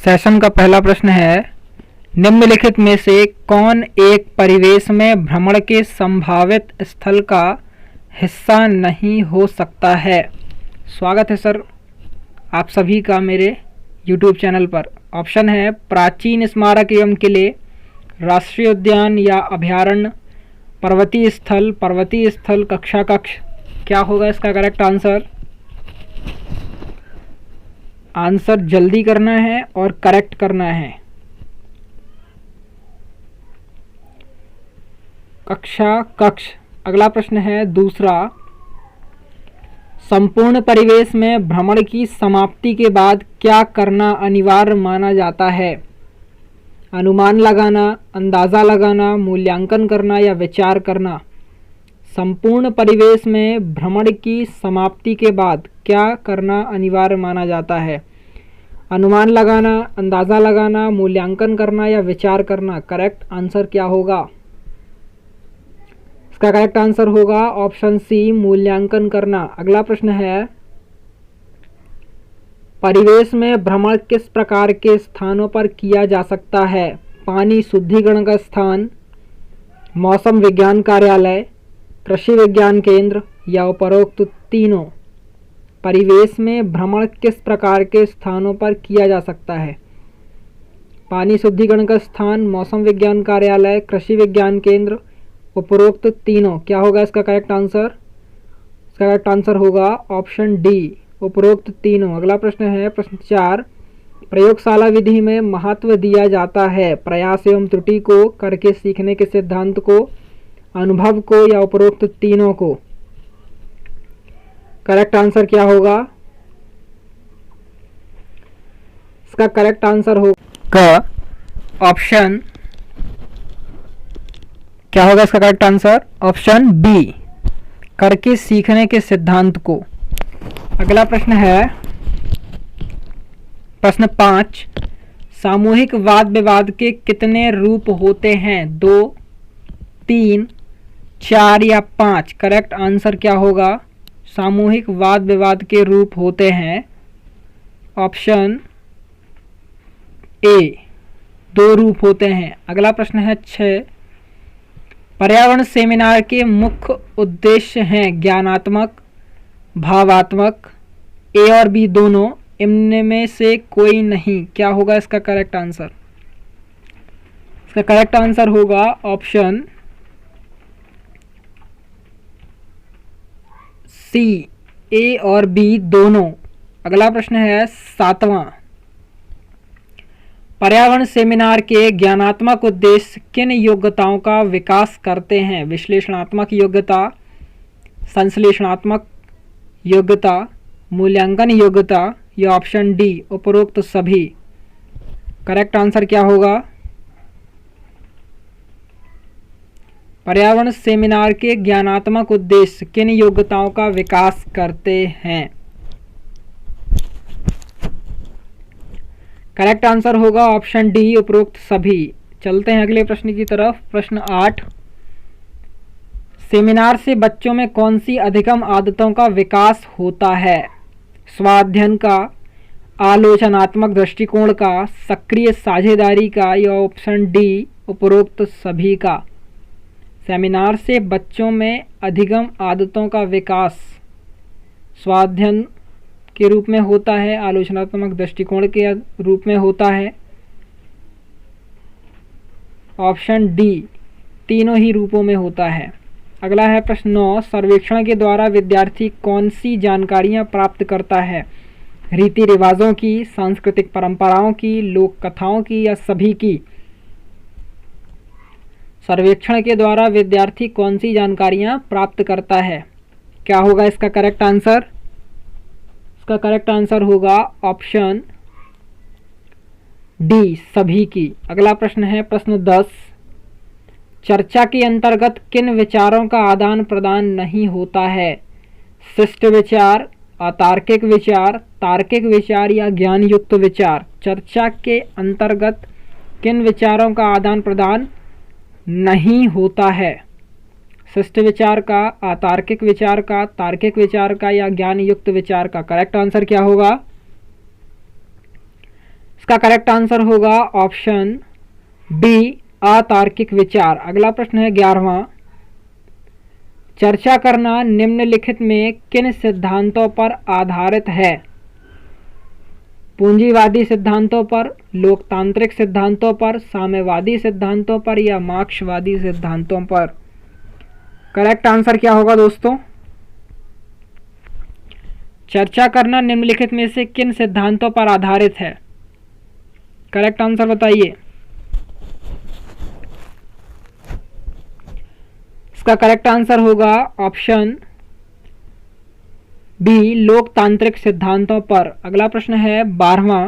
Session का पहला प्रश्न है, निम्नलिखित में से कौन एक परिवेश में भ्रमण के संभावित स्थल का हिस्सा नहीं हो सकता है। स्वागत है सर आप सभी का मेरे YouTube चैनल पर। ऑप्शन है प्राचीन स्मारक एवं किले, राष्ट्रीय उद्यान या अभयारण्य, पर्वतीय स्थल, कक्षा कक्ष। क्या होगा इसका करेक्ट आंसर? आंसर जल्दी करना है और करेक्ट करना है। कक्षा कक्ष। अगला प्रश्न है दूसरा, संपूर्ण परिवेश में भ्रमण की समाप्ति के बाद क्या करना अनिवार्य माना जाता है। अनुमान लगाना, अंदाज़ा लगाना, मूल्यांकन करना या विचार करना। संपूर्ण परिवेश में भ्रमण की समाप्ति के बाद क्या करना अनिवार्य माना जाता है। अनुमान लगाना, अंदाज़ा लगाना, मूल्यांकन करना या विचार करना। करेक्ट आंसर क्या होगा? इसका करेक्ट आंसर होगा ऑप्शन सी, मूल्यांकन करना। अगला प्रश्न है, परिवेश में भ्रमण किस प्रकार के स्थानों पर किया जा सकता है। पानी शुद्धिकरण का स्थान, मौसम विज्ञान कार्यालय, कृषि विज्ञान केंद्र या उपरोक्त तीनों। परिवेश में भ्रमण किस प्रकार के स्थानों पर किया जा सकता है। पानी शुद्धिकरण का स्थान, मौसम विज्ञान कार्यालय, कृषि विज्ञान केंद्र, उपरोक्त तीनों। क्या होगा इसका करेक्ट आंसर? इसका करेक्ट आंसर होगा ऑप्शन डी, उपरोक्त तीनों। अगला प्रश्न है प्रश्न 4, प्रयोगशाला विधि में महत्व दिया जाता है प्रयास एवं त्रुटि को, करके सीखने के सिद्धांत को, अनुभव को या उपरोक्त तीनों को। करेक्ट आंसर क्या होगा? इसका करेक्ट आंसर होगा ऑप्शन, क्या होगा इसका करेक्ट आंसर? ऑप्शन बी, करके सीखने के सिद्धांत को। अगला प्रश्न है प्रश्न 5, सामूहिक वाद विवाद के कितने रूप होते हैं। 2, 3, 4 या 5। करेक्ट आंसर क्या होगा? सामूहिक वाद विवाद के रूप होते हैं ऑप्शन ए, 2 रूप होते हैं। अगला प्रश्न है 6, पर्यावरण सेमिनार के मुख्य उद्देश्य हैं ज्ञानात्मक, भावात्मक, ए और बी दोनों, इनमें में से कोई नहीं। क्या होगा इसका करेक्ट आंसर? इसका करेक्ट आंसर होगा ऑप्शन सी, ए और बी दोनों। अगला प्रश्न है 7वां, पर्यावरण सेमिनार के ज्ञानात्मक उद्देश्य किन योग्यताओं का विकास करते हैं। विश्लेषणात्मक योग्यता, संश्लेषणात्मक योग्यता, मूल्यांकन योग्यता या ऑप्शन डी, उपरोक्त सभी। करेक्ट आंसर क्या होगा? पर्यावरण सेमिनार के ज्ञानात्मक उद्देश्य किन योग्यताओं का विकास करते हैं। करेक्ट आंसर होगा ऑप्शन डी, उपरोक्त सभी। चलते हैं अगले प्रश्न की तरफ। प्रश्न 8, सेमिनार से बच्चों में कौन सी अधिगम आदतों का विकास होता है। स्वाध्ययन का, आलोचनात्मक दृष्टिकोण का, सक्रिय साझेदारी का या ऑप्शन डी, उपरोक्त सभी का। सेमिनार से बच्चों में अधिगम आदतों का विकास स्वाध्ययन के रूप में होता है, आलोचनात्मक दृष्टिकोण के रूप में होता है, ऑप्शन डी, तीनों ही रूपों में होता है। अगला है प्रश्न 9, सर्वेक्षण के द्वारा विद्यार्थी कौन सी जानकारियां प्राप्त करता है। रीति रिवाजों की, सांस्कृतिक परंपराओं की, लोक कथाओं की या सभी की। सर्वेक्षण के द्वारा विद्यार्थी कौन सी जानकारियां प्राप्त करता है। क्या होगा इसका करेक्ट आंसर? इसका करेक्ट आंसर होगा ऑप्शन डी, सभी की। अगला प्रश्न है प्रश्न 10, चर्चा के अंतर्गत किन विचारों का आदान प्रदान नहीं होता है। शिष्ट विचार, अतार्किक विचार, तार्किक विचार या ज्ञान युक्त विचार। चर्चा के अंतर्गत किन विचारों का आदान प्रदान नहीं होता है। शिष्ट विचार का, अतार्किक विचार का, तार्किक विचार का या ज्ञान युक्त विचार का। करेक्ट आंसर क्या होगा? इसका करेक्ट आंसर होगा ऑप्शन बी, अतार्किक विचार। अगला प्रश्न है 11वां। चर्चा करना निम्नलिखित में किन सिद्धांतों पर आधारित है? पूंजीवादी सिद्धांतों पर, लोकतांत्रिक सिद्धांतों पर, साम्यवादी सिद्धांतों पर या मार्क्सवादी सिद्धांतों पर? करेक्ट आंसर क्या होगा दोस्तों? चर्चा करना निम्नलिखित में से किन सिद्धांतों पर आधारित है? करेक्ट आंसर बताइए। इसका करेक्ट आंसर होगा ऑप्शन बी, लोकतांत्रिक सिद्धांतों पर। अगला प्रश्न है 12वां।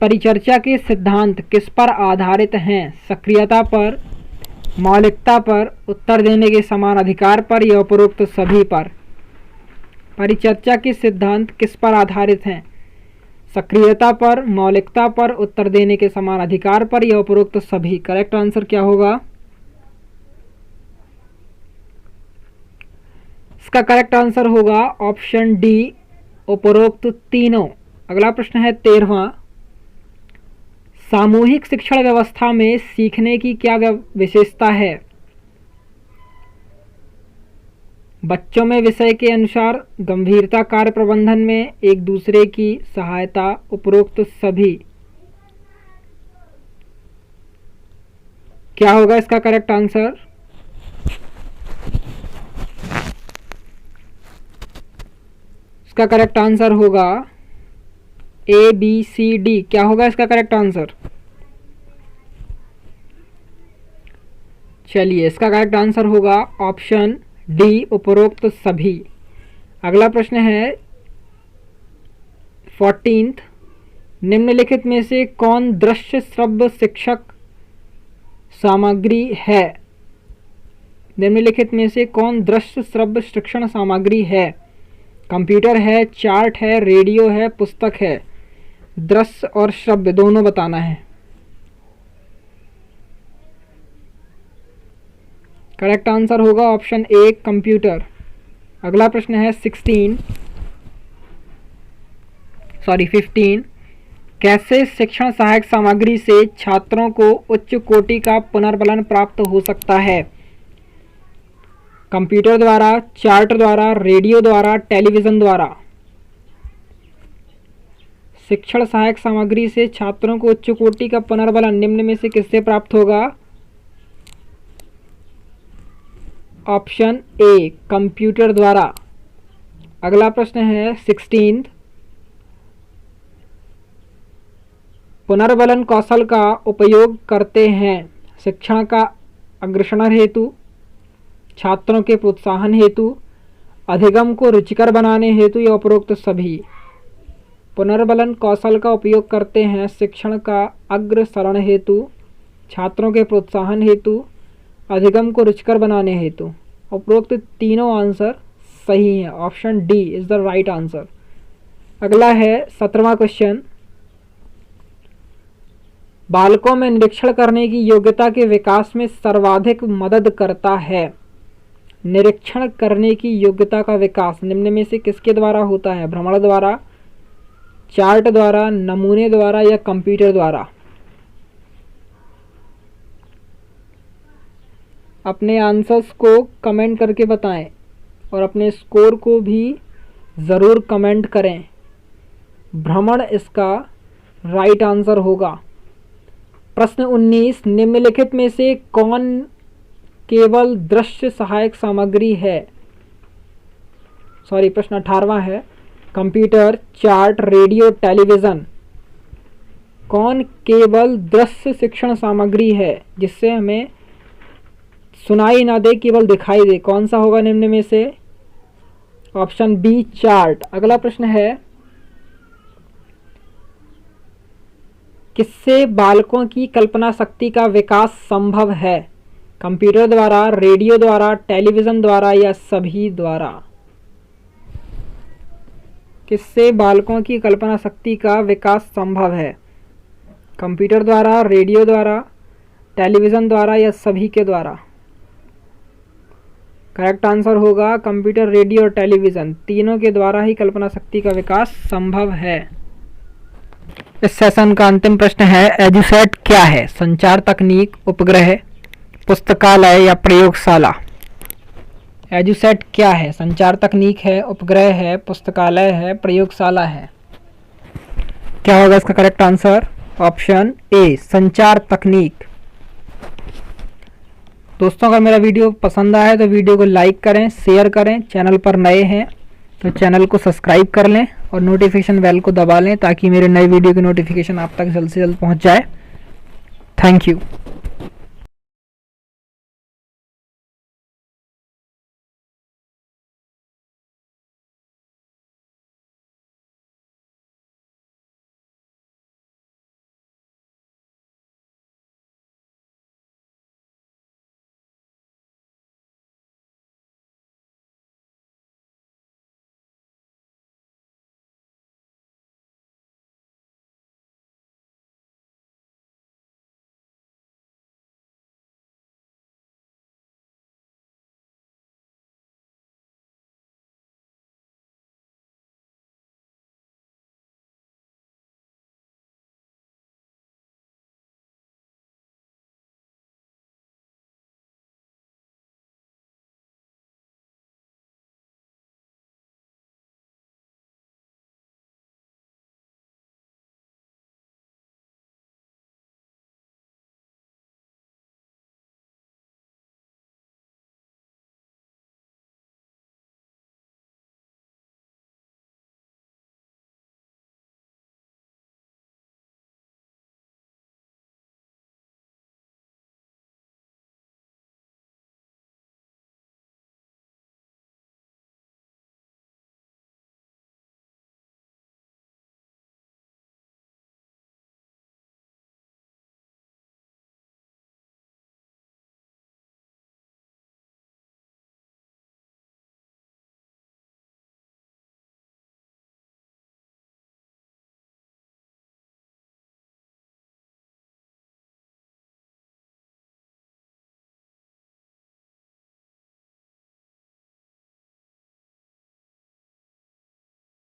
परिचर्चा के सिद्धांत किस पर आधारित हैं? सक्रियता पर, मौलिकता पर, उत्तर देने के समान अधिकार पर या उपरोक्त सभी पर? परिचर्चा के सिद्धांत किस पर आधारित हैं? सक्रियता पर, मौलिकता पर, उत्तर देने के समान अधिकार पर या उपरोक्त सभी? करेक्ट आंसर क्या होगा? इसका करेक्ट आंसर होगा ऑप्शन डी, उपरोक्त तीनों। अगला प्रश्न है 13वां। सामूहिक शिक्षण व्यवस्था में सीखने की क्या विशेषता है? बच्चों में विषय के अनुसार, गंभीरता, कार्य प्रबंधन में एक दूसरे की सहायता, उपरोक्त सभी? क्या होगा इसका करेक्ट आंसर? इसका करेक्ट आंसर होगा ए, बी, सी, डी। क्या होगा इसका करेक्ट आंसर? चलिए, इसका करेक्ट आंसर होगा ऑप्शन डी, उपरोक्त सभी। अगला प्रश्न है 14th। निम्नलिखित में से कौन दृश्य श्रव्य शिक्षक सामग्री है? निम्नलिखित में से कौन दृश्य श्रव्य शिक्षण सामग्री है? कंप्यूटर है, चार्ट है, रेडियो है, पुस्तक है? दृश्य और श्रव्य दोनों बताना है। करेक्ट आंसर होगा ऑप्शन ए, कंप्यूटर। अगला प्रश्न है 15। कैसे शिक्षण सहायक सामग्री से छात्रों को उच्च कोटि का पुनर्बलन प्राप्त हो सकता है? कंप्यूटर द्वारा, चार्ट द्वारा, रेडियो द्वारा, टेलीविज़न द्वारा? शिक्षण सहायक सामग्री से छात्रों को उच्च कोटि का पुनर्बलन निम्न में से किससे प्राप्त होगा? ऑप्शन ए, कंप्यूटर द्वारा। अगला प्रश्न है 16th। पुनर्बलन कौशल का उपयोग करते हैं शिक्षण का अग्रसरण हेतु, छात्रों के प्रोत्साहन हेतु, अधिगम को रुचिकर बनाने हेतु या उपरोक्त सभी? पुनर्बलन कौशल का उपयोग करते हैं शिक्षण का अग्रसरण हेतु, छात्रों के प्रोत्साहन हेतु, अधिगम को रुचिकर बनाने हेतु। उपरोक्त तीनों आंसर सही हैं। Option D is the right answer. अगला है 17वां क्वेश्चन। बालकों में निरीक्षण करने की योग्यता के विकास में सर्वाधिक मदद करता है? निरीक्षण करने की योग्यता का विकास निम्न में से किसके द्वारा होता है? भ्रमण द्वारा, चार्ट द्वारा, नमूने द्वारा या कंप्यूटर द्वारा? अपने आंसर्स को कमेंट करके बताएं और अपने स्कोर को भी ज़रूर कमेंट करें। भ्रमण इसका राइट आंसर होगा। प्रश्न 19। निम्नलिखित में से कौन केवल दृश्य सहायक सामग्री है? प्रश्न 18वां है। Computer, chart, radio, television? कौन केवल दृश्य शिक्षण सामग्री है जिससे हमें सुनाई ना दे, केवल दिखाई दे? कौन सा होगा निम्न में से? Option B, chart. अगला प्रश्न है किससे बालकों की कल्पना शक्ति का विकास संभव है? कंप्यूटर द्वारा, रेडियो द्वारा, टेलीविज़न द्वारा या सभी द्वारा? किससे बालकों की कल्पना शक्ति का विकास संभव है? कंप्यूटर द्वारा, रेडियो द्वारा, टेलीविज़न द्वारा या सभी के द्वारा? करेक्ट आंसर होगा कंप्यूटर, रेडियो और टेलीविज़न, तीनों के द्वारा ही कल्पना शक्ति का विकास संभव है। इस सेशन का अंतिम प्रश्न है, एजुसेट क्या है? संचार तकनीक, उपग्रह, पुस्तकालय या प्रयोगशाला? एजुसेट क्या है? संचार तकनीक है, उपग्रह है, पुस्तकालय है, प्रयोगशाला है? क्या होगा इसका करेक्ट आंसर? ऑप्शन ए, संचार तकनीक। दोस्तों अगर मेरा वीडियो पसंद आया तो वीडियो को लाइक करें, शेयर करें, चैनल पर नए हैं तो चैनल को सब्सक्राइब कर लें और नोटिफिकेशन बेल को दबा लें ताकि मेरे नए वीडियो की नोटिफिकेशन आप तक जल्द से जल्द पहुंच जाए। Thank you.